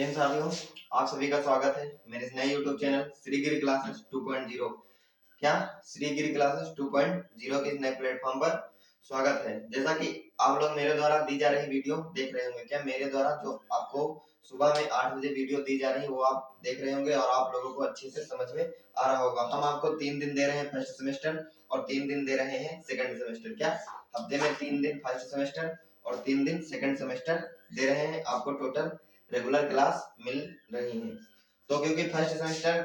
जय साथियों, आप सभी का स्वागत है मेरे इस नए यूट्यूब चैनल श्रीगिरी क्लासेस 2.0। क्या श्रीगिरी क्लासेस 2.0 के इस नए प्लेटफॉर्म पर स्वागत है। जैसा कि आप लोग मेरे द्वारा दी जा रही वीडियो देख रहे होंगे, क्या मेरे द्वारा जो आपको सुबह में 8 बजे वीडियो दी जा रही है वो आप देख रहे होंगे और आप लोगों को अच्छे से समझ में आ रहा होगा। हम आपको 3 दिन दे रहे हैं फर्स्ट सेमेस्टर और 3 दिन दे रहे हैं सेकंड सेमेस्टर। क्या हफ्ते में 3 दिन फर्स्ट सेमेस्टर और 3 दिन सेकंड सेमेस्टर दे रहे हैं। आपको टोटल रेगुलर क्लास मिल रही है। तो क्योंकि फर्स्ट सेमेस्टर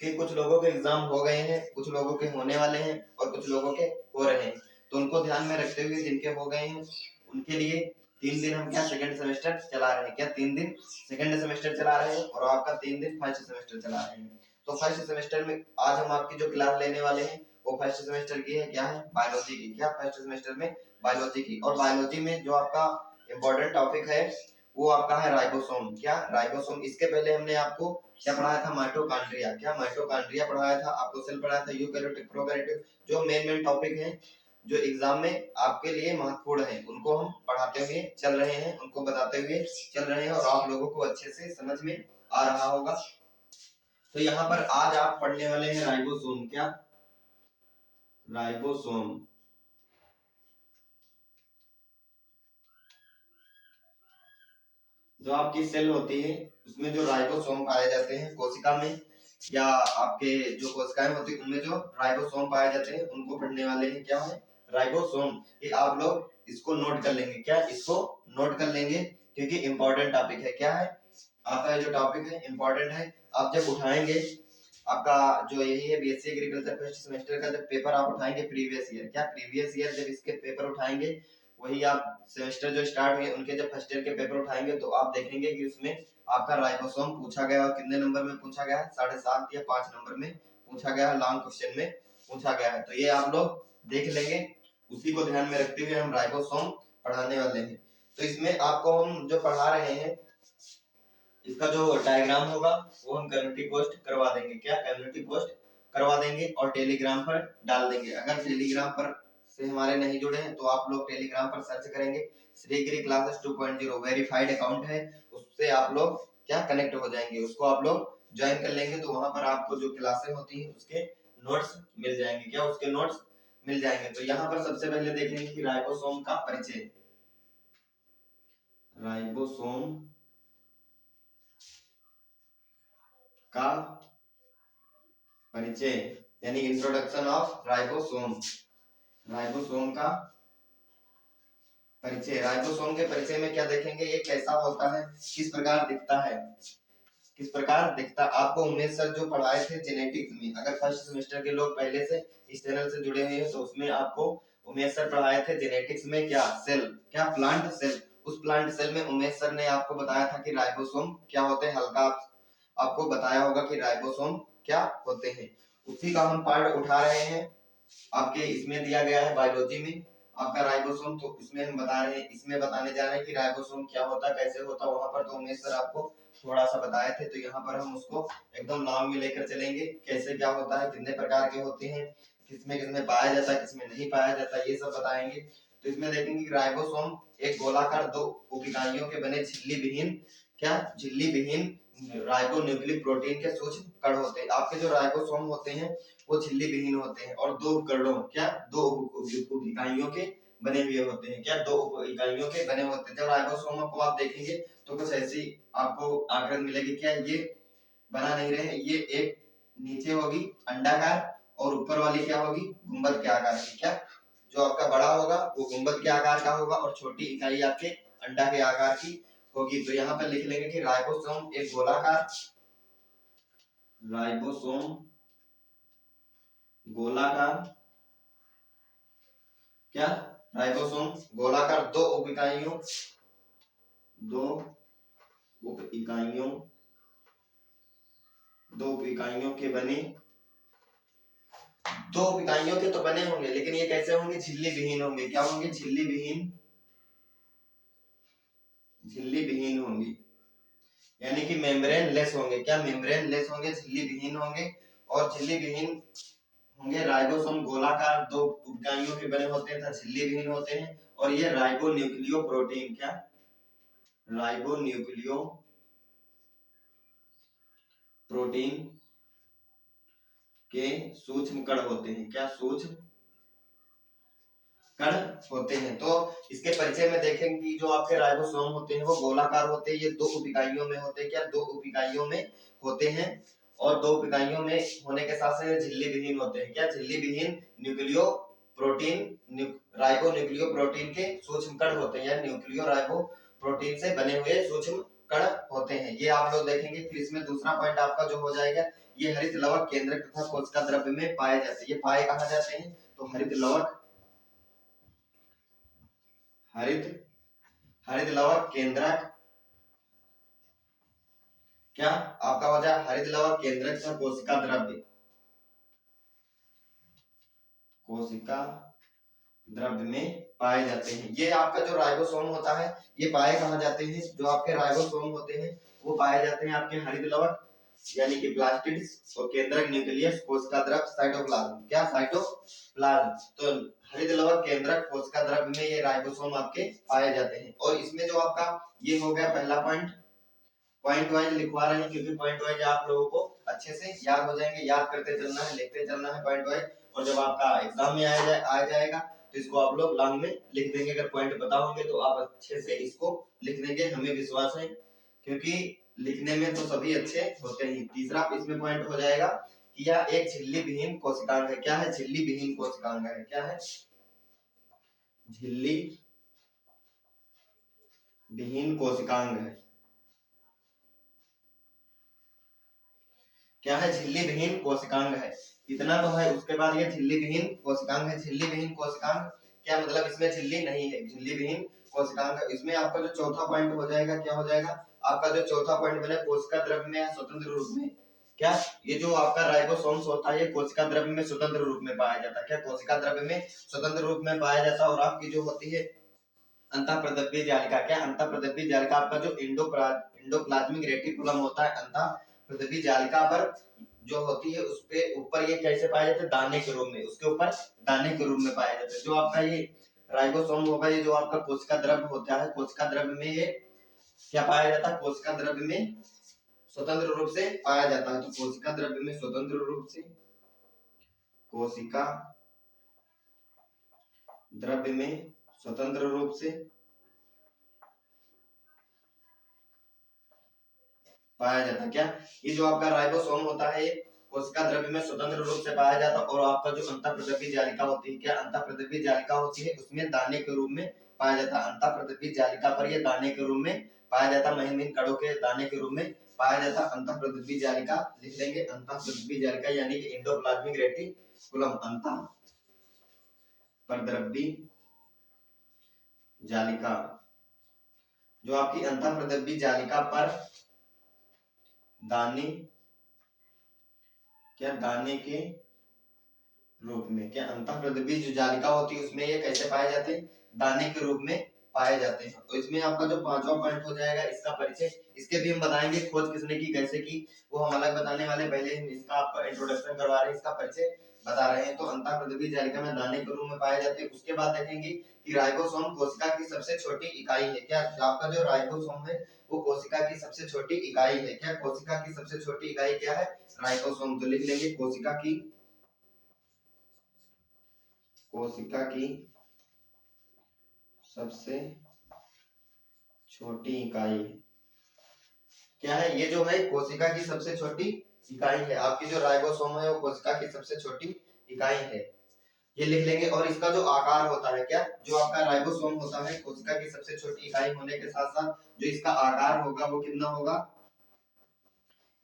के कुछ लोगों के एग्जाम हो गए हैं, कुछ लोगों के होने वाले हैं और कुछ लोगों के हो रहे हैं, तो उनको ध्यान में रखते हुए जिनके हो गए हैं उनके लिए 3 दिन हम क्या सेकंड सेमेस्टर चला रहे हैं। क्या 3 दिन सेकंड सेमेस्टर चला रहे हैं और आपका 3 दिन फर्स्ट सेमेस्टर चला रहे हैं। तो फर्स्ट सेमेस्टर में आज हम आपकी जो क्लास लेने वाले हैं वो फर्स्ट सेमेस्टर की है। क्या है? बायोलॉजी की। क्या फर्स्ट सेमेस्टर में बायोलॉजी की। और बायोलॉजी में जो आपका इम्पोर्टेंट टॉपिक है वो आपका है राइबोसोम। क्या? राइबोसोम। इसके पहले हमने आपको क्या पढ़ाया था? माइटोकॉन्ड्रिया। क्या माइटोकॉन्ड्रिया पढ़ाया था आपको, सेल पढ़ाया था, यूकैरियोटिक, प्रोकैरियोटिक। जो मेन टॉपिक हैं जो एग्जाम में आपके लिए महत्वपूर्ण है उनको हम पढ़ाते हुए चल रहे हैं, उनको बताते हुए चल रहे हैं और आप लोगों को अच्छे से समझ में आ रहा होगा। तो यहाँ पर आज आप पढ़ने वाले हैं राइबोसोम। क्या? राइबोसोम। जो आपकी सेल होती है उसमें जो राइबोसोम पाए जाते हैं कोशिका में, या आपके जो कोशिकाएं होती है उनमें जो राइबोसोम पाए जाते हैं उनको पढ़ने वाले हैं। क्या है? राइबोसोम। ये आप लोग इसको नोट कर लेंगे। क्या? इसको नोट कर लेंगे क्योंकि इंपॉर्टेंट टॉपिक है। क्या है? आपका जो टॉपिक है इंपॉर्टेंट है। आप जब उठाएंगे आपका जो यही है बीएससी एग्रीकल्चर फर्स्ट सेमेस्टर का जब पेपर आप उठाएंगे प्रीवियस ईयर, क्या प्रीवियस ईयर जब इसके पेपर उठाएंगे वही आप सेमेस्टर जो स्टार्ट हुए उनके जब फर्स्ट ईयर के पेपर उठाएंगे तो आप देखेंगे कि उसमें आपका राइबोसोम पूछा गया और कितने नंबर में पूछा गया है? 7.5 या 5 नंबर में पूछा गया है, लॉन्ग क्वेश्चन में पूछा गया है। तो ये आप लोग देख लेंगे, उसी को ध्यान में रखते हुए हम राइबोसोम पढ़ाने वाले हैं। तो इसमें आपको हम जो पढ़ा रहे हैं इसका जो डायग्राम होगा वो हम कम्युनिटी पोस्ट करवा देंगे। क्या? कम्युनिटी पोस्ट करवा देंगे और टेलीग्राम पर डाल देंगे। अगर टेलीग्राम पर से हमारे नहीं जुड़े हैं तो आप लोग टेलीग्राम पर सर्च करेंगे श्रीगिरी क्लासेस 2.0 वेरीफाइड अकाउंट है, उससे आप लोग क्या कनेक्ट हो जाएंगे, उसको आप लोग ज्वाइन कर लेंगे तो वहां पर आपको जो क्लासेस होती है उसके नोट्स मिल जाएंगे। क्या? उसके नोट्स मिल जाएंगे। तो यहाँ पर सबसे पहले देख लेंगे कि राइबोसोम का परिचय। राइबोसोम का परिचय यानी इंट्रोडक्शन ऑफ राइबोसोम। राइबोसोम का परिचय। राइबोसोम के परिचय में क्या देखेंगे? ये कैसा होता है, किस प्रकार दिखता है, किस प्रकार दिखता। आपको उमेश सर जो पढ़ाए थे जेनेटिक्स में, अगर फर्स्ट सेमेस्टर के लोग पहले से इस चैनल से जुड़े हुए हैं तो उसमें आपको उमेश सर पढ़ाए थे जेनेटिक्स में। क्या? सेल। क्या? Plant cell. उस प्लांट सेल में उमेश सर ने आपको बताया था कि राइबोसोम क्या होते हैं। हल्का आपको बताया होगा कि राइबोसोम क्या होते हैं। उसी का हम पार्ट उठा रहे हैं। आपके इसमें दिया गया है बायोलॉजी में आपका राइबोसोम, तो इसमें हम बता रहे हैं, इसमें बताने जा रहे हैं कि राइबोसोम क्या होता है, कैसे होता है। वहां पर तो उमेश सर आपको थोड़ा सा बताए थे, तो यहाँ पर हम उसको एकदम लॉन्ग में लेकर चलेंगे। कैसे क्या होता है, कितने प्रकार के होते हैं, किसमें किसमें पाया जाता है, किसमें नहीं पाया जाता, ये सब बताएंगे। तो इसमें देखेंगे कि राइबोसोम एक गोलाकार 2 उप इकाइयों के बने झिल्ली विहीन, क्या? झिल्ली विहीन राइबोन्यूक्लिक प्रोटीन के सूक्ष्म कण होते हैं। आपके जो राइबोसोम होते हैं वो झिल्ली विहीन होते हैं और 2 उपकरणों, क्या? 2 उप इकाइयों के बने हुए होते हैं। क्या? 2 उप इकाइयों के बने होते हैं। जब राइबोसोम को आप देखेंगे तो कुछ ऐसी आपको आकृति मिलेगी। क्या? ये बना नहीं रहे, ये एक नीचे होगी अंडाकार और ऊपर वाली क्या होगी? गुंबद के आकार की। क्या? जो आपका बड़ा होगा वो गुंबद के आकार का होगा और छोटी इकाई आपके अंडा के आकार की होगी। तो यहाँ पर लिख लेंगे कि राइबोसोम एक गोलाकार, राइबोसोम गोलाकार, क्या? राइबोसोम गोलाकार 2 उप इकाइयों, 2 उप इकाइयों, 2 उप इकाइयों के बने, 2 उप इकाइयों के तो बने होंगे लेकिन ये कैसे होंगे? झिल्ली विहीन होंगे। क्या होंगे? झिल्ली विहीन, झिल्ली विहीन होंगी यानी कि मेम्ब्रेन लेस होंगे। क्या? मेम्ब्रेन लेस होंगे, झिल्ली विहीन होंगे और झिल्ली विहीन होंगे। राइबोसोम गोलाकार 2 उप इकाइयों के बने होते हैं, झिल्ली विहीन होते हैं और ये राइबोन्यूक्लियो प्रोटीन, क्या? राइबोन्यूक्लियो प्रोटीन के सूक्ष्म कण होते हैं। क्या सूक्ष्म कण होते हैं। तो इसके परिचय में देखेंगे कि जो आपके राइबोसोम होते हैं वो गोलाकार होते हैं। ये दो उप इकाइयों में होते हैं। क्या दो उप इकाइयों में होते हैं और दो उप इकाइयों में होने के साथ साथ झिल्ली विहीन होते हैं। क्या झिल्ली विहीन nucleo protein ribo nucleo protein के सूक्ष्म कण होते हैं या न्यूक्लियो राइबो प्रोटीन से बने हुए सूक्ष्म कण होते हैं। ये आप लोग देखेंगे। फिर इसमें दूसरा पॉइंट आपका जो हो जाएगा, ये हरित लवक केंद्रक तथा कोशिका द्रव्य में पाए जाते हैं। ये पाए कहाँ जाते हैं, तो हरित लवक हरित लवक केंद्रक, क्या आपका हो जाए हरित लवक केंद्रक तथा कोशिका द्रव्य, कोशिका द्रव्य में पाए जाते हैं। ये आपका जो राइबोसोम होता है ये पाए कहाँ जाते हैं, जो आपके राइबोसोम होते हैं वो पाए जाते हैं आपके हरित लवक यानी कि प्लास्टिड्स और केंद्रक न्यूक्लियस कोशिका द्रव्य साइटोप्लाज्म। क्या साइटोप्लाज्म। तो हरित लवक केंद्रक कोशिका द्रव्य में ये राइबोसोम आपके पाए जाते हैं। और इसमें जो आपका ये हो गया पहला पॉइंट वाइज लिखवा रहे हैं क्योंकि पॉइंट वाइज आप लोगों को अच्छे से याद हो जाएंगे। याद करते चलना है, लिखते चलना है पॉइंट वाइज। और जब आपका एग्जाम में आ जाएगा तो इसको आप लोग लॉन्ग में लिख देंगे। अगर पॉइंट पता होंगे तो आप अच्छे से इसको लिख देंगे, हमें विश्वास है, क्योंकि लिखने में तो सभी अच्छे होते हैं। तीसरा इसमें पॉइंट हो जाएगा कि यह एक झिल्ली विहीन कोशिकांग है। क्या है, झिल्ली विहीन कोशिकांग है। क्या है, झिल्ली विहीन कोशिकांग है। क्या है, झिल्ली विहीन कोशिकांग है। इतना तो है। उसके बाद ये झिल्ली विहीन कोशिकांग है। झिल्ली विहीन कोशिकांग क्या मतलब, इसमें झिल्ली नहीं है, झिल्ली विहीन कोशिकांग है। इसमें आपका जो चौथा पॉइंट हो जाएगा, क्या हो जाएगा आपका जो चौथा पॉइंट बने, कोशिका द्रव्य में स्वतंत्र रूप में। क्या ये जो आपका राइबोसोम्स होता है ये कोशिका द्रव्य में स्वतंत्र रूप में पाया जाता है। क्या कोशिका द्रव्य में स्वतंत्र रूप में पाया जाता है। और आपकी जो होती है अंतःप्रद्रव्य जालिका, क्या अंतःप्रद्रव्य जालिका आपका जो इंडोप्लाज्मिक रेटिकुलम होता है, अंतःप्रद्रव्य जालिका पर जो होती है उस पे ऊपर ये कैसे पाए जाते हैं, दाने के रूप में, उसके ऊपर दाने के रूप में पाए जाते हैं। जो आपका ये राइबोसोम होगा, ये जो आपका कोशिका द्रव्य होता है, कोशिका द्रव्य में ये क्या पाया जाता है, कोशिका द्रव्य में स्वतंत्र रूप से पाया जाता है। तो कोशिका द्रव्य में स्वतंत्र रूप से, कोशिका द्रव्य में स्वतंत्र रूप से पाया जाता है। क्या ये जो आपका राइबोसोम होता है ये कोशिका द्रव्य में स्वतंत्र रूप से पाया जाता है। और आपका जो अंतःप्रद्रव्य जालिका होती है, क्या अंतःप्रद्रव्य जालिका होती है, उसमें दाने के रूप में पाया जाता है। अंतःप्रद्रव्य जालिका पर ये दाने के रूप में पाया जाता है, महीन महीन कणों के दाने के रूप में पाया जाता है। अंतःप्रद्रव्य जालिका लिख लेंगे, अंतःप्रद्रव्य जालिका यानी कि एंडोप्लाज्मिक रेटिकुलम, अंतःप्रद्रव्य जालिका। जो आपकी अंतःप्रद्रव्य जालिका पर दाने, क्या दाने के रूप में, क्या अंतःप्रद्रव्य जो जालिका होती है उसमें ये कैसे पाए जाते हैं, दाने के रूप में पाए जाते हैं। तो इसमें आपका जो पांचवा पॉइंट हो जाएगा इसका परिचय, इसके भी हम बताएंगे खोज किसने की, कैसे की, वो हम अलग बताने वाले। पहले हम इसका आपका इंट्रोडक्शन करवा रहे हैं, इसका परिचय बता रहे हैं। तो अंतःप्रद्रव्य जालिका में दाने के रूप में पाए जाते हैं। उसके बाद देखेंगे कि राइबोसोम कोशिका की सबसे छोटी इकाई है। क्या आपका जो राइबोसोम है वो कोशिका की सबसे छोटी इकाई है। क्या कोशिका की सबसे छोटी इकाई क्या है, राइबोसोम। तो लिख लेंगे कोशिका की सबसे छोटी इकाई है। क्या है, ये जो है कोशिका की सबसे छोटी इकाई है। आपकी जो राइबोसोम है वो कोशिका की सबसे छोटी इकाई है, ये लिख लेंगे। और इसका जो आकार होता है, क्या जो आपका राइबोसोम होता है कोशिका की सबसे छोटी इकाई होने के साथ साथ जो इसका आकार होगा वो कितना होगा,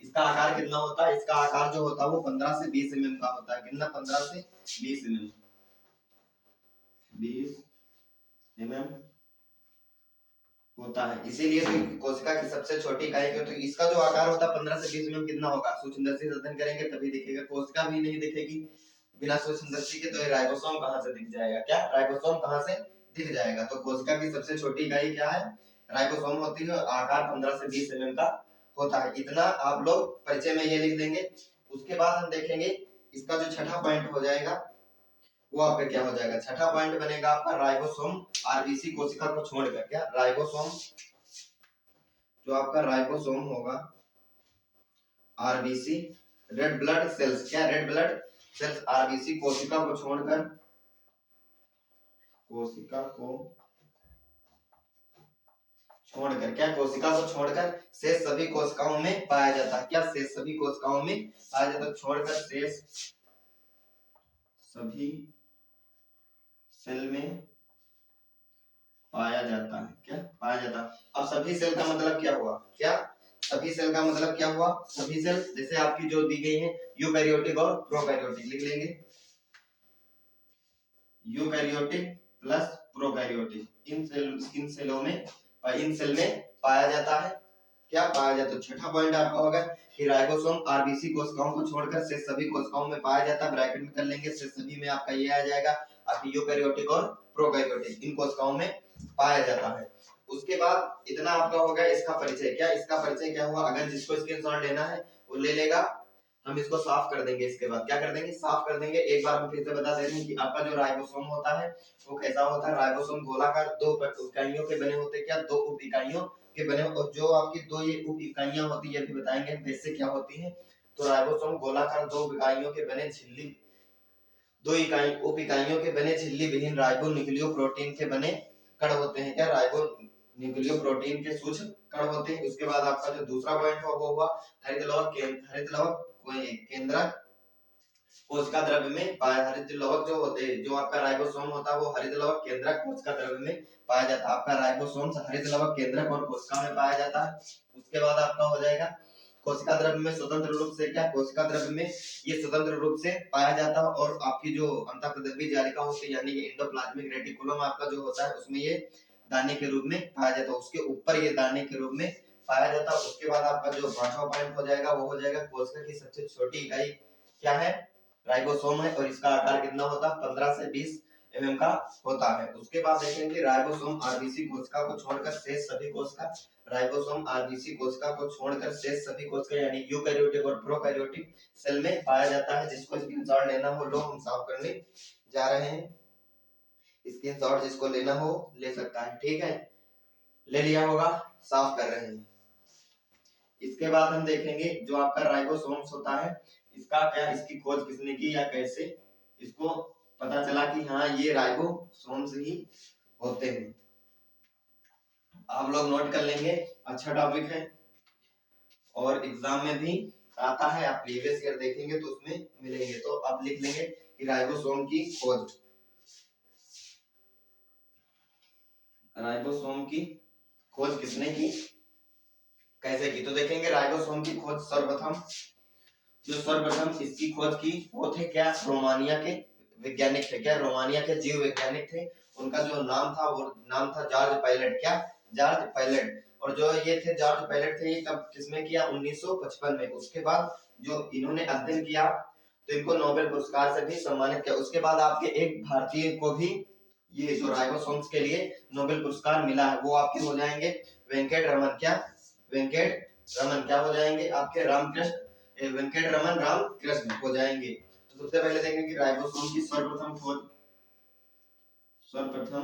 इसका आकार कितना होता है, इसका आकार जो होता है वो 15 से 20 mm का होता है। कितना, 15 से 20 mm, 20 mm होता है। इसीलिए तो कोशिका की सबसे छोटी इकाई है। तो इसका जो आकार होता है 15 से 20 mm कितना होगा, सूक्ष्मदर्शी से अध्ययन करेंगे तभी दिखेगा। कोशिका भी नहीं दिखेगी बिना सूक्ष्मदर्शी के, तो ये राइबोसोम कहां से दिख जाएगा, क्या राइबोसोम कहां से दिख जाएगा। तो कोशिका की सबसे छोटी इकाई क्या है, राइबोसोम होती है। आकार 15 से 20 mm का होता है। इतना आप लोग परिचय में ये लिख देंगे। उसके बाद हम देखेंगे इसका जो छठा पॉइंट हो जाएगा वो आपका क्या हो जाएगा, छठा पॉइंट बनेगा आपका राइबोसोम आरबीसी कोशिका को छोड़कर। क्या राइबोसोम, जो आपका राइबोसोम होगा आरबीसी रेड ब्लड सेल्स, क्या रेड ब्लड सेल्स आरबीसी कोशिका को छोड़कर, कोशिका को छोड़कर, क्या कोशिका को छोड़कर शेष सभी कोशिकाओं में पाया जाता है, क्या शेष सभी कोशिकाओं में पाया जाता है, छोड़कर शेष सभी सेल में पाया जाता है, क्या पाया जाता है। अब सभी सेल का मतलब क्या हुआ, क्या सभी सेल का मतलब क्या हुआ, सभी सेल जैसे आपकी जो दी गई है यूकैरियोटिक और प्रोकैरियोटिक लिख लेंगे, यूकैरियोटिक प्लस प्रोकैरियोटिक इन सेलों में इन सेल में पाया जाता है, क्या पाया जाता है। छठा पॉइंट आपका होगा कि राइबोसोम आरबीसी कोशिकाओं को छोड़कर शेष सभी कोशिकाओं में पाया जाता है, ब्रैकेट में कर लेंगे, शेष सभी में आपका ये आ जाएगा आपकी यूकैरियोटिक और प्रोकैरियोटिक इन कोशिकाओं में पाया जाता है। उसके बाद इतना आपका होगा इसका परिचय, क्या इसका परिचय क्या हुआ, अगर जिसको स्क्रीनशॉट लेना है वो ले लेगा, हम इसको साफ कर देंगे, इसके बाद क्या कर देंगे, साफ कर देंगे। एक बार हम फिर से बता दे रहे हैं कि आपका जो राइबोसोम होता है वो कैसा होता है, राइबोसोम गोलाकार दो इकाइयों के बने होते हैं, क्या दो उप इकाइयों के बने, और जो आपकी दो ये उप इकाइयां होती है ये भी बताएंगे कैसे क्या होती है। तो राइबोसोम गोलाकार दो इकाइयों के बने झिल्ली, दो इकाई उप इकाइयों के बने झिल्ली विहीन राइबो न्यूक्लियो प्रोटीन के बने कण होते हैं, क्या राइबो न्यूक्लियो प्रोटीन के सूक्ष्म कण होते हैं। उसके बाद आपका जो दूसरा पॉइंट हुआ वो हुआ हरित लवक केंद्रक कोशिका द्रव्य में पाया, हरित लवक जो होते हैं, जो आपका राइबोसोम होता है वो हरित लवक केंद्रक कोशिका द्रव्य में पाया जाता है, आपका राइबोसोम हरित लवक केंद्रक और कोशिका में पाया जाता है। उसके बाद आपका हो जाएगा कोशिका द्रव्य में स्वतंत्र रूप से, क्या कोशिका द्रव्य में ये स्वतंत्र रूप से पाया जाता है, और आपकी जो अंतःप्रद्रव्य जालिका होती है यानी कि एंडोप्लाज्मिक रेटिकुलम आपका जो होता है उसमें ये दाने के रूप में पाया जाता है, उसके ऊपर ये दाने के रूप में पाया जाता है। उसके बाद आपका जो पांचवा पॉइंट हो जाएगा वो हो जाएगा कोशिका की सबसे छोटी इकाई क्या है, राइबोसोम है, और इसका आकार कितना होता है 15 से 20 एमएम का होता है। उसके बाद देखेंगे राइबोसोम आरबीसी कोशिका को छोड़कर शेष सभी कोशिका, राइबोसोम आरबीसी कोशिका को छोड़कर शेष सभी कोशिका यानी यूकैरियोटिक और प्रोकैरियोटिक सेल में पाया जाता है। जिसको स्क्रीनशॉट लेना हो लो, हम साफ करने जा रहे हैं, स्क्रीनशॉट जिसको लेना हो ले सकता है, ठीक है, ले लिया होगा, साफ कर रहे हैं। इसके बाद हम देखेंगे जो आपका राइबोसोम्स होता है इसका क्या, इसकी खोज किसने की या कैसे इसको पता चला कि हाँ ये राइबोसोम्स ही होते हैं, आप लोग नोट कर लेंगे, अच्छा टॉपिक है और एग्जाम में भी आता है, आप प्रीवियस ईयर देखेंगे तो उसमें मिलेंगे। तो अब लिख लेंगे कि राइबोसोम की खोज, राइबोसोम की खोज किसने की कैसे की। तो देखेंगे राइबोसोम की खोज सर्वप्रथम इसकी खोज की वो थे क्या, रोमानिया के वैज्ञानिक थे, क्या रोमानिया के जीव वैज्ञानिक थे, उनका जो नाम था वो नाम था जॉर्ज पायलट, क्या जॉर्ज पायलट, और जो ये थे जॉर्ज पायलट थे ये कब किसमें किया 1955 में। उसके बाद जो इन्होंने अध्ययन किया तो इनको नोबेल पुरस्कार से भी सम्मानित किया। उसके बाद आपके एक भारतीय को भी ये जो राइबोसोम्स के लिए नोबेल पुरस्कार मिला है, वो आपके हो जाएंगे वेंकट रमन, क्या वेंकट रमन क्या हो जाएंगे आपके रामकृष्ण वेंकट रमन रामकृष्ण हो जाएंगे। तो सबसे पहले देखेंगे कि राइबोसोम की सर्वप्रथम खोज, सर्वप्रथम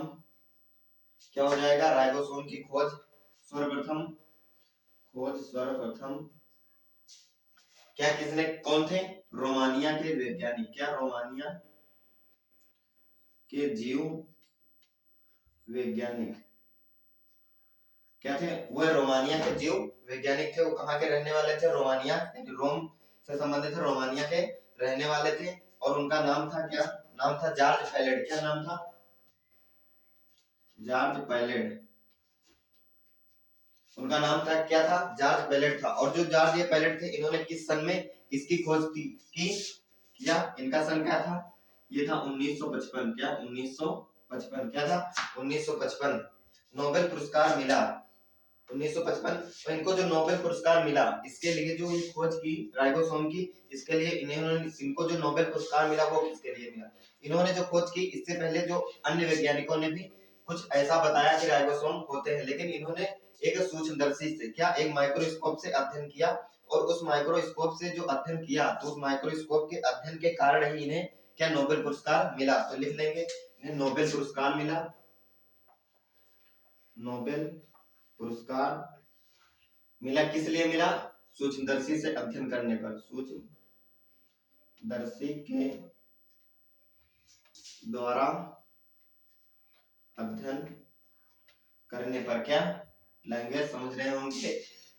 क्या हो जाएगा, राइबोसोम की खोज सर्वप्रथम क्या किसने, कौन थे, रोमानिया के वैज्ञानिक, क्या रोमानिया के जीव वैज्ञानिक क्या थे, वह रोमानिया के जीव वैज्ञानिक थे, वो कहाँ के रहने वाले थे, रोमानिया रोम से संबंधित रोमानिया के रहने वाले थे, और उनका नाम था क्या, नाम था जॉर्ज पायलट, क्या नाम था जॉर्ज पायलट, उनका नाम था क्या था जॉर्ज पायलट था। और जो जॉर्ज ये पायलट थे इन्होंने किस सन में इसकी खोज की किया, इनका सन क्या था, ये था 1955, क्या 1955 क्या था 1955 नोबेल पुरस्कार मिला 1955। तो इनको जो नोबेल पुरस्कार मिला इसके लिए जो ये खोज की राइबोसोम की, इसके लिए इनको जो नोबेल पुरस्कार मिला वो किसके लिए मिला, इन्होंने जो खोज की इससे पहले जो अन्य वैज्ञानिकों ने भी कुछ ऐसा बताया कि राइबोसोम होते हैं, लेकिन इन्होंने एक सूक्ष्मदर्शी से, क्या एक माइक्रोस्कोप से अध्ययन किया, और उस माइक्रोस्कोप से जो अध्ययन किया तो उस माइक्रोस्कोप के अध्ययन के कारण ही इन्हें क्या नोबेल पुरस्कार मिला। तो लिख लेंगे इन्हें नोबेल पुरस्कार मिला, नोबेल पुरस्कार मिला किस लिए मिला, सूक्ष्मदर्शी से अध्ययन करने पर, सूक्ष्मदर्शी के द्वारा अध्ययन करने पर, क्या लैंग्वेज समझ रहे होंगे।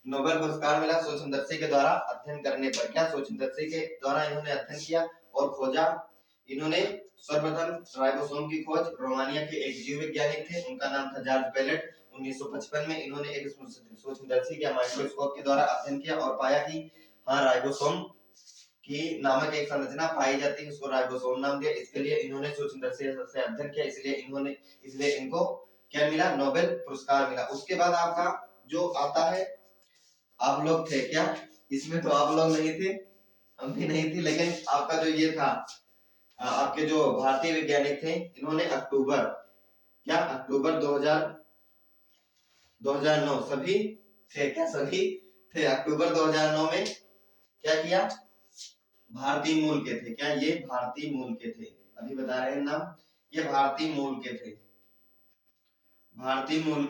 नोबेल पुरस्कार मिला सूक्ष्मदर्शी के द्वारा अध्ययन करने पर, क्या सूक्ष्मदर्शी के द्वारा इन्होंने अध्ययन किया और खोजा। इन्होंने सर्वप्रथम राइबोसोम की खोज रोमानिया के एक जीव वैज्ञानिक थे, उनका नाम था जॉर्ज बेलेट। 1955 में इन्होंने एक सूक्ष्मदर्शी या माइक्रोस्कोप के द्वारा अध्ययन किया और पाया कि हाँ राइबोसोम की नामक एक संरचना पाई जाती है, उसको राइबोसोम नाम दिया। इसके लिए इन्होंने सूक्ष्मदर्शी से अध्ययन किया, इसलिए इनको क्या मिला, नोबेल पुरस्कार मिला। उसके बाद आपका जो आता है, आप लोग थे क्या इसमें, तो आप लोग नहीं थे, हम भी नहीं थे, लेकिन आपका जो ये था, आपके जो भारतीय वैज्ञानिक थे, इन्होंने अक्टूबर 2009 सभी थे क्या, सभी थे, अक्टूबर 2009 में क्या किया, भारतीय मूल के थे, क्या ये भारतीय मूल के थे, अभी बता रहे हैं नाम, ये भारतीय मूल के थे, भारतीय मूल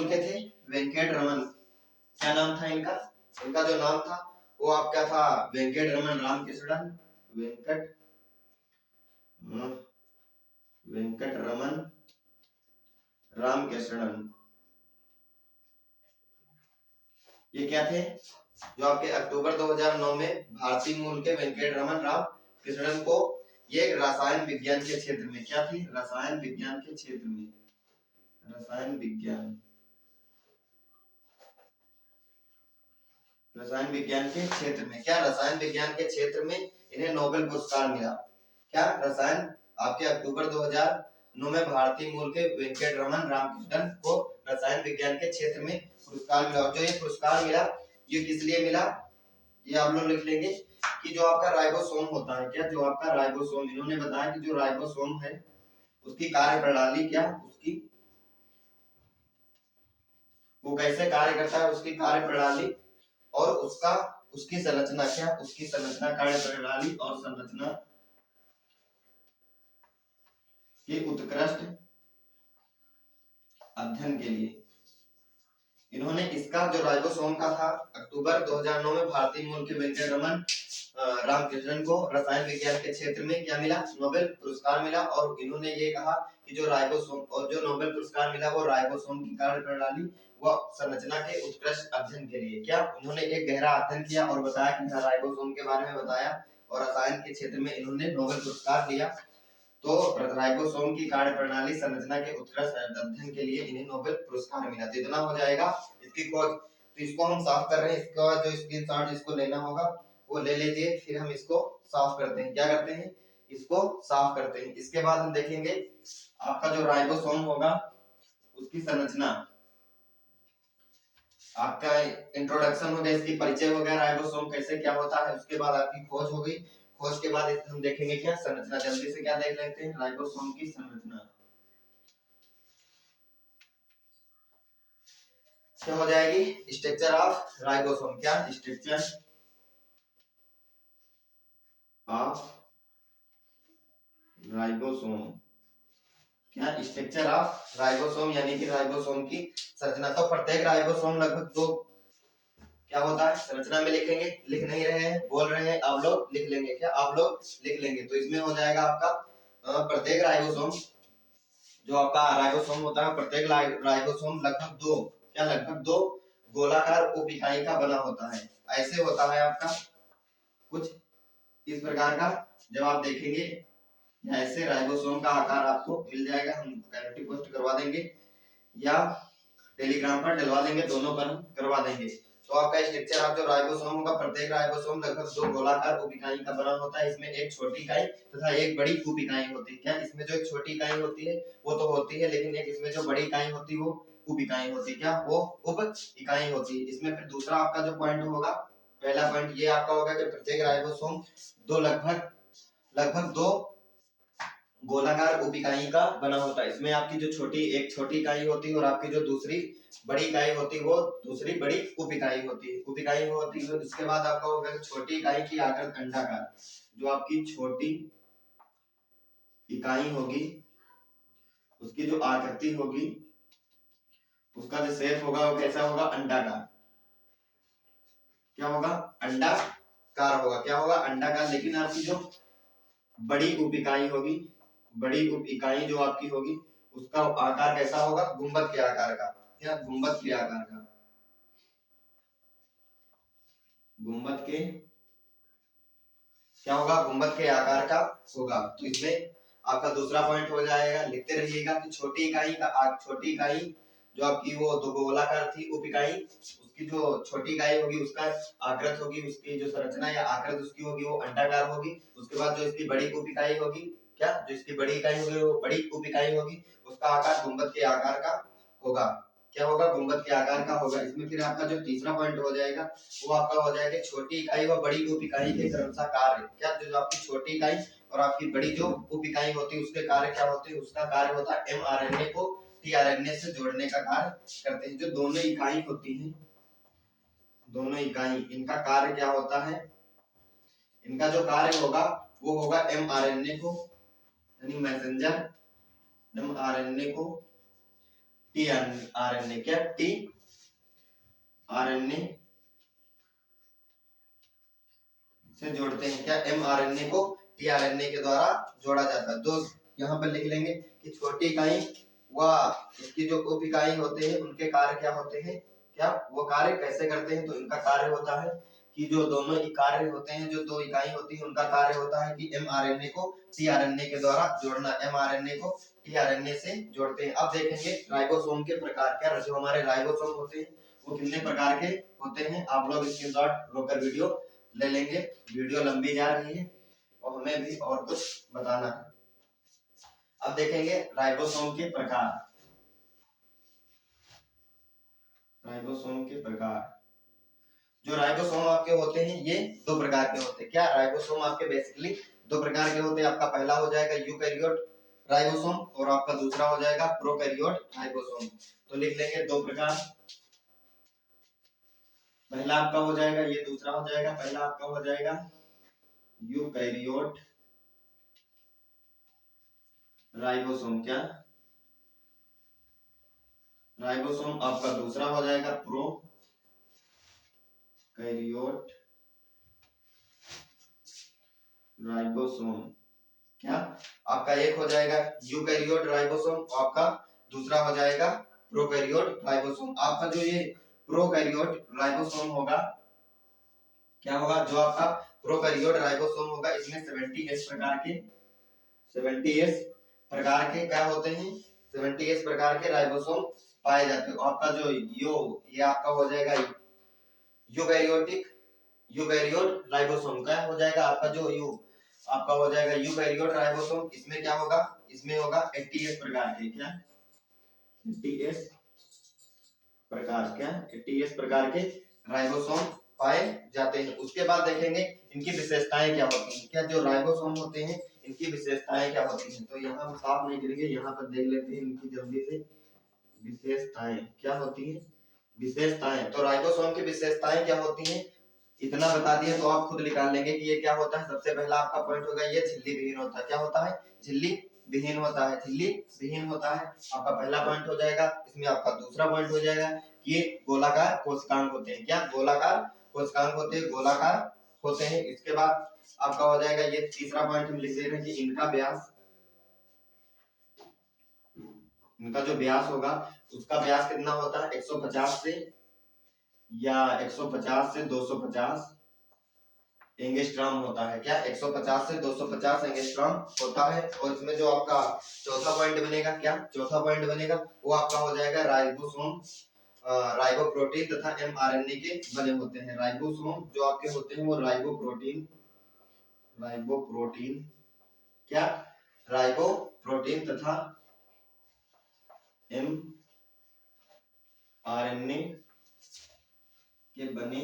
के थे वेंकट रमन, क्या नाम था इनका, इनका जो नाम था वो आपका था वेंकट रमन रामकृष्णन, वेंकट रमन रामकृष्णन। ये क्या थे, जो आपके अक्टूबर 2009 में भारतीय मूल के वेंकट रमन रामकृष्णन को ये रसायन विज्ञान के क्षेत्र में, क्या थी, रसायन विज्ञान के क्षेत्र में, रसायन विज्ञान के क्षेत्र में, क्या रसायन विज्ञान के क्षेत्र में इन्हें नोबेल पुरस्कार मिला। क्या रसायन आपके अक्टूबर 2009 में भारतीय मूल के वेंकट रमन रामकृष्णन को रसायन विज्ञान के क्षेत्र में पुरस्कार मिला। और जो ये पुरस्कार मिला, ये किस लिए मिला, ये आप लोग लिख लेंगे कि जो आपका राइबोसोम होता है, क्या जो आपका राइबोसोम, इन्होंने बताया कि जो राइबोसोम है उसकी कार्य प्रणाली, क्या उसकी, वो कैसे कार्य करता है, उसकी कार्य प्रणाली और उसकी संरचना, क्या उसकी संरचना, कार्य प्रणाली और संरचना के उत्कृष्ट अध्ययन के लिए इन्होंने इसका जो राइबोसोम का था, अक्टूबर 2009 में भारतीय मूल के वेंकट रमन रामकृष्णन को रसायन विज्ञान के क्षेत्र में क्या मिला, नोबेल पुरस्कार मिला। और इन्होंने ये कहा कि जो राइबोसोम, और जो नोबेल पुरस्कार मिला वो राइबोसोम की कार्य प्रणाली व संरचना के उत्कृष्ट अध्ययन के लिए, क्या उन्होंने एक गहरा अध्ययन किया और बताया कि राइबोसोम के बारे में बताया और रसायन के क्षेत्र में इन्होंने नोबेल पुरस्कार लिया। तो राइबोसोम की कार्य प्रणाली संरचना के उत्कृष्ट अध्ययन के लिए इन्हें नोबेल पुरस्कार मिला। तो इतना हो जाएगा इसकी खोज। तो इसको हम साफ कर रहे हैं, इसका जो स्क्रीनशॉट जिसको लेना होगा वो ले लीजिए, फिर हम इसको साफ करते हैं। क्या करते हैं, इसको साफ करते हैं। इसके बाद हम देखेंगे आपका जो राइबोसोम होगा उसकी संरचना, आपका इंट्रोडक्शन हो गया, इसकी परिचय हो गया, राइबोसोम कैसे क्या होता है। उसके बाद आपकी खोज हो गई, खोज के बाद हम देखेंगे क्या, संरचना। जल्दी से क्या देख लेते हैं, राइबोसोम की संरचना क्या हो जाएगी, स्ट्रक्चर ऑफ राइबोसोम, क्या स्ट्रक्चर ऑफ राइबोसोम, क्या स्ट्रक्चर ऑफ राइबोसोम यानी कि राइबोसोम की संरचना। तो प्रत्येक राइबोसोम लगभग दो क्या होता है, संरचना में लिखेंगे, लिख नहीं रहे हैं, बोल रहे हैं, आप लोग लिख लेंगे, क्या आप लोग लिख लेंगे। तो इसमें हो जाएगा आपका प्रत्येक राइबोसोम, जो आपका राइबोसोम होता है, प्रत्येक राइबोसोम लगभग दो गोलाकार उप इकाई का बना होता है। ऐसे होता है आपका कुछ इस प्रकार का, जब आप देखेंगे ऐसे राइबोसोम का आकार आपको मिल जाएगा, हम काइनेटिक पोस्ट करवा देंगे या टेलीग्राम पर डलवा देंगे, दोनों पर हम करवा देंगे। तो आपका स्ट्रक्चर ऑफ जो राइबोसोम होगा, प्रत्येक राइबोसोम लगभग दो गोलाकार उप इकाई का बना होता है। इसमें एक छोटी इकाई तथा एक बड़ी उप इकाई होती है। क्या इसमें जो एक छोटी इकाई होती है वो तो होती है, लेकिन एक इसमें जो बड़ी इकाई होती है वो उप इकाई होती है, क्या वो उप इकाई होती है। इसमें फिर दूसरा आपका जो पॉइंट होगा, पहला पॉइंट ये आपका होगा कि प्रत्येक राइबोसोम दो लगभग दो गोलाकार उप इकाई का बना होता है। इसमें आपकी जो एक छोटी इकाई होती है और आपकी जो दूसरी बड़ी इकाई होती है वो दूसरी बड़ी उप इकाई होती है, उप इकाई होती है। उसके बाद आपका होगा छोटी इकाई की आकृति अंडाकार, जो आपकी छोटी इकाई होगी उसकी जो आकृति होगी उसका जो शेप होगा वो कैसा होगा, अंडाकार। क्या होगा, अंडाकार होगा। क्या होगा, अंडाकार। लेकिन आपकी जो बड़ी उप इकाई होगी, बड़ी उप इकाई जो आपकी होगी उसका आकार कैसा होगा, गुंबद के आकार का। क्या, गुंबद के आकार का, गुंबद के, क्या होगा, गुंबद के आकार का होगा। तो इसमें आपका दूसरा पॉइंट हो जाएगा, लिखते रहिएगा कि छोटी इकाई का, छोटी इकाई जो आपकी वो दो गोलाकार थी उप इकाई, उसकी जो छोटी इकाई होगी उसका आकृत होगी, उसकी जो संरचना या आकृत उसकी होगी वो अंडाकार होगी। उसके बाद जो इसकी बड़ी उप इकाई होगी, क्या, जो इसकी बड़ी इकाई होगी वो बड़ी उप इकाई होगी, उसका आकार गुंबद के आकार का होगा। क्या होगा, गुंबद के आकार का होगा। इसमें फिर आपका जो तीसरा पॉइंट हो जाएगा वो आपका हो जाएगा छोटी इकाई व बड़ी उप इकाई के क्रमशः कार्य। क्या, जो आपकी छोटी इकाई और आपकी बड़ी जो उप इकाई होती है उसके कार्य क्या होते हैं, उसका कार्य होता है एमआरएनए को टीआरएनए से जोड़ने का कार्य करते हैं। जो दोनों इकाई होती हैं, दोनों इकाई, इनका कार्य क्या होता है, इनका जो कार्य होगा वो होगा एमआरएनए को, यानी मैसेंजर एमआरएनए को टीआरएनए, क्या, टीआरएनए से जोड़ते हैं। क्या, एमआरएनए को टीआरएनए के द्वारा जोड़ा जाता है। तो यहाँ पर लिख लेंगे कि छोटी इकाई व इसकी जो उप इकाई होते हैं उनके कार्य क्या होते हैं, क्या वो कार्य कैसे करते हैं। तो इनका कार्य होता है कि जो दोनों कार्य होते हैं, जो दो इकाई होती है उनका कार्य होता है कि एमआरएनए को टीआरएनए के द्वारा जोड़ना, एमआरएनए को टीआरएनए से जोड़ते हैं। अब देखेंगे राइबोसोम के प्रकार। क्या, जो हमारे राइबोसोम होते हैं वो कितने प्रकार के होते हैं। आप लोग स्क्रीनशॉट रोकर वीडियो ले लेंगे, वीडियो लंबी जा रही है और हमें भी और कुछ बताना है। अब देखेंगे राइबोसोम के प्रकार। राइबोसोम के प्रकार, जो राइबोसोम आपके होते हैं ये दो प्रकार के होते हैं। क्या, राइबोसोम आपके बेसिकली दो प्रकार के होते हैं। आपका पहला हो जाएगा यूकैरियोट राइबोसोम और आपका दूसरा हो जाएगा प्रोकैरियोट राइबोसोम। तो लिख लेंगे दो प्रकार, पहला आपका हो जाएगा ये, दूसरा हो जाएगा, पहला आपका हो जाएगा यूकैरियोट राइबोसोम। क्या, राइबोसोम आपका दूसरा हो जाएगा प्रोकैरियोट राइबोसोम। क्या, आपका एक हो जाएगा यूकैरियोट राइबोसोम और आपका दूसरा हो जाएगा प्रोकैरियोट राइबोसोम। आपका जो ये प्रोकैरियोट राइबोसोम होगा, क्या होगा, जो आपका प्रोकैरियोट राइबोसोम होगा इसमें 70S प्रकार के, 70S प्रकार के क्या होते हैं, 70S प्रकार के राइबोसोम पाए जाते हैं। आपका जो ये आपका हो जाएगा यूकैरियोटिक, यूकैरियोट राइबोसोम। क्या हो जाएगा आपका जो आपका हो जाएगा यूकैरियोट राइबोसोम। इसमें क्या होगा, इसमें होगा 80S प्रकार के। क्या, 80S प्रकार, क्या 80S प्रकार के राइबोसोम पाए जाते हैं। उसके बाद देखेंगे इनकी विशेषताएं क्या होती हैं। क्या, जो राइबोसोम होते हैं इनकी विशेषताएं क्या होती हैं। तो यहाँ हम साफ नहीं करेंगे, यहाँ पर देख लेते हैं इनकी जल्दी से विशेषताएं क्या होती हैं। विशेषताएं, तो राइबोसोम की विशेषताएं क्या होती हैं इतना बता दिया तो आप खुद निकाल लेंगे कि ये क्या होता है। सबसे पहला आपका पॉइंट होगा ये झिल्ली विहीन होता है। क्या होता है, झिल्ली विहीन होता है, झिल्ली विहीन होता है, आपका पहला पॉइंट हो जाएगा। इसमें आपका दूसरा पॉइंट हो जाएगा कि ये गोलाकार कोशिकांग होते हैं। क्या, गोलाकार कोशिकांग होते हैं, गोलाकार होते हैं। इसके बाद आपका हो जाएगा ये तीसरा पॉइंट हम लिख दे रहे हैं कि इनका व्यास, इनका जो व्यास होगा उसका व्यास कितना होता है 150 से या 150 से 250 एंगस्ट्रॉम होता है। क्या, 150 से 250 एंगस्ट्रॉम होता है। और इसमें जो आपका चौथा पॉइंट बनेगा, क्या चौथा पॉइंट बनेगा वो आपका हो जाएगा राइबोसोम, राइबोप्रोटीन तथा एमआरएनए के बने होते हैं। राइबोसोम जो आपके होते हैं वो राइबोप्रोटीन, राइबोप्रोटीन, क्या राइबोप्रोटीन तथा एमआरएनए के बने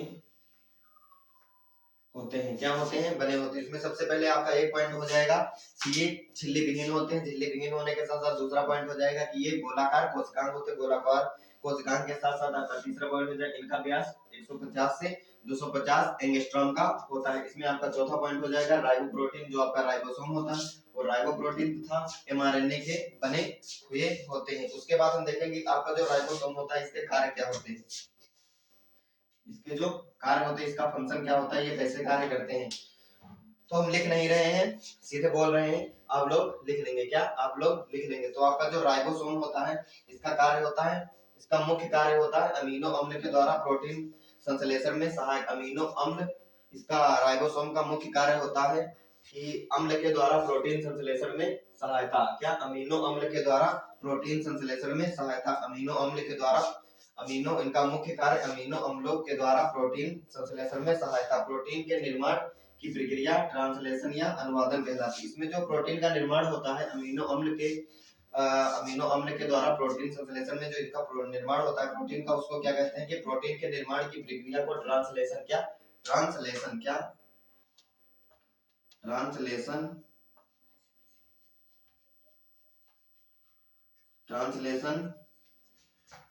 होते हैं। क्या होते हैं, बने होते हैं। इसमें सबसे पहले आपका एक पॉइंट हो जाएगा कि ये झिल्ली विहीन होते हैं। झिल्ली विहीन होने के साथ साथ दूसरा पॉइंट हो जाएगा कि ये गोलाकार कोशिकांग होते हैं। गोलाकार कोशिकांग के साथ साथ आपका तीसरा पॉइंट हो जाएगा इनका व्यास 150 से 250 एंगस्ट्रॉम का होता है। इसमें आपका चौथा पॉइंट हो जाएगा राइबोप्रोटीन, जो आपका राइबोसोम होता है और राइबोप्रोटीन तथा एमआरएनए के बने हुए होते हैं। उसके बाद हम देखेंगे आपका जो राइबोसोम होता है इसके कार्य क्या होते हैं, इसके जो कार्य होते हैं, इसका फंक्शन क्या होता है, ये कैसे कार्य करते हैं। तो हम लिख नहीं रहे हैं, सीधे बोल रहे हैं, आप लोग लिख लेंगे। क्या आप लोग लिख लेंगे। तो आपका जो राइबोसोम होता है इसका कार्य होता है, इसका मुख्य कार्य होता है अमीनो अम्ल के द्वारा प्रोटीन संश्लेषण में सहायक। अमीनो अम्ल, इसका राइबोसोम का मुख्य कार्य होता है कि अम्ल के द्वारा प्रोटीन संश्लेषण में सहायता। क्या अमीनो अम्ल के द्वारा प्रोटीन संश्लेषण में सहायता। अमीनो अम्ल के द्वारा, अमीनो इनका मुख्य कार्य अमीनो अम्लों के द्वारा प्रोटीन संश्लेषण में सहायता। प्रोटीन के निर्माण की प्रक्रिया ट्रांसलेशन या अनुवादन कहलाती है। इसमें जो प्रोटीन का निर्माण होता है अमीनो अम्ल के द्वारा प्रोटीन संश्लेषण में जो इसका निर्माण होता है प्रोटीन का, उसको क्या कहते हैं कि प्रोटीन के निर्माण की प्रक्रिया को ट्रांसलेशन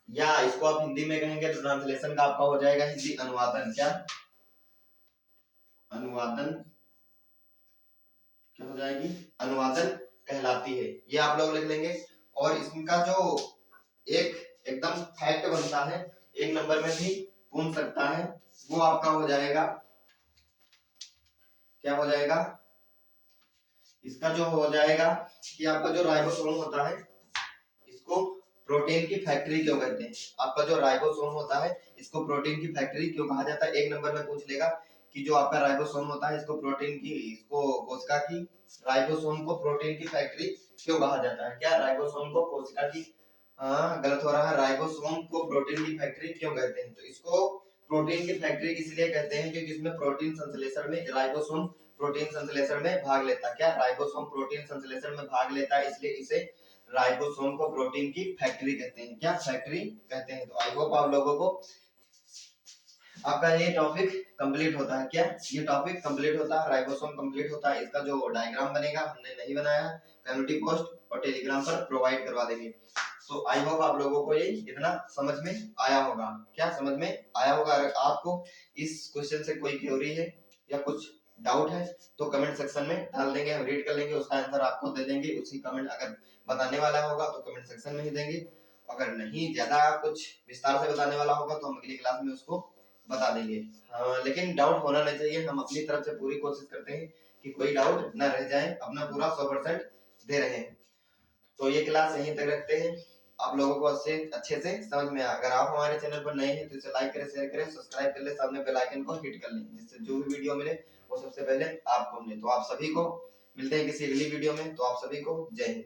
या इसको आप हिंदी में कहेंगे तो ट्रांसलेशन का आपका हो जाएगा हिंदी अनुवादन। क्या हो जाएगी, अनुवादन कहलाती है। ये आप लोग लिख लेंगे। और इसका जो एकदम फैक्ट बनता है, एक नंबर में भी पूछ सकता है, वो आपका हो जाएगा, क्या हो जाएगा, इसका जो हो जाएगा कि आपका जो राइबोसोम होता है इसको प्रोटीन की फैक्ट्री क्यों कहते हैं। आपका जो राइबोसोम होता है इसको प्रोटीन की फैक्ट्री क्यों कहा जाता है। एक नंबर में पूछ लेगा कि जो आपका राइबोसोम होता है इसको कोशिका की, राइबोसोम को प्रोटीन की फैक्ट्री क्यों कहा जाता है। क्या राइबोसोम को कोशिका की, गलत हो रहा है, राइबोसोम को प्रोटीन की फैक्ट्री क्यों कहते हैं। तो इसको प्रोटीन की फैक्ट्री इसलिए कहते हैं क्योंकि इसमें प्रोटीन संश्लेषण में राइबोसोम प्रोटीन संश्लेषण में भाग लेता है। क्या राइबोसोम प्रोटीन संश्लेषण में भाग लेता है, इसलिए इसे राइबोसोम को प्रोटीन की फैक्ट्री कहते हैं। क्या फैक्ट्री कहते हैं। तो आई होप आप लोगों को आपका ये टॉपिक कंप्लीट होता है। क्या ये टॉपिक कंप्लीट होता है, राइबोसोम कंप्लीट होता है। इसका जो डायग्राम बनेगा हमने नहीं बनाया, कम्युनिटी पोस्ट और टेलीग्राम पर प्रोवाइड करवा देंगे। तो आई होप आप लोगों को ये इतना समझ में आया होगा। क्या समझ में आया होगा। अगर आपको इस क्वेश्चन से कोई क्वेरी है या कुछ डाउट है तो कमेंट सेक्शन में डाल देंगे, हम रीड कर लेंगे, उसका आंसर आपको दे देंगे। उसी कमेंट अगर बताने वाला होगा तो कमेंट सेक्शन में ही देंगे, अगर नहीं ज्यादा कुछ विस्तार से बताने वाला होगा तो हम अगली क्लास में उसको बता देंगे। हाँ, लेकिन डाउट होना नहीं चाहिए। हम अपनी तरफ से पूरी कोशिश करते हैं कि कोई डाउट न रह जाए, अपना पूरा 100% दे रहे हैं। तो ये क्लास यहीं तक रखते हैं, आप लोगों को अच्छे से समझ में आया। अगर आप हमारे चैनल पर नए हैं तो इसे लाइक करें, शेयर करें, सब्सक्राइब कर ले, सामने बेल आइकन को हिट कर लें, जिससे जो भी वीडियो मिले वो सबसे पहले आपको मिले। तो आप सभी को मिलते हैं किसी अगली वीडियो में। तो आप सभी को जय हिंद।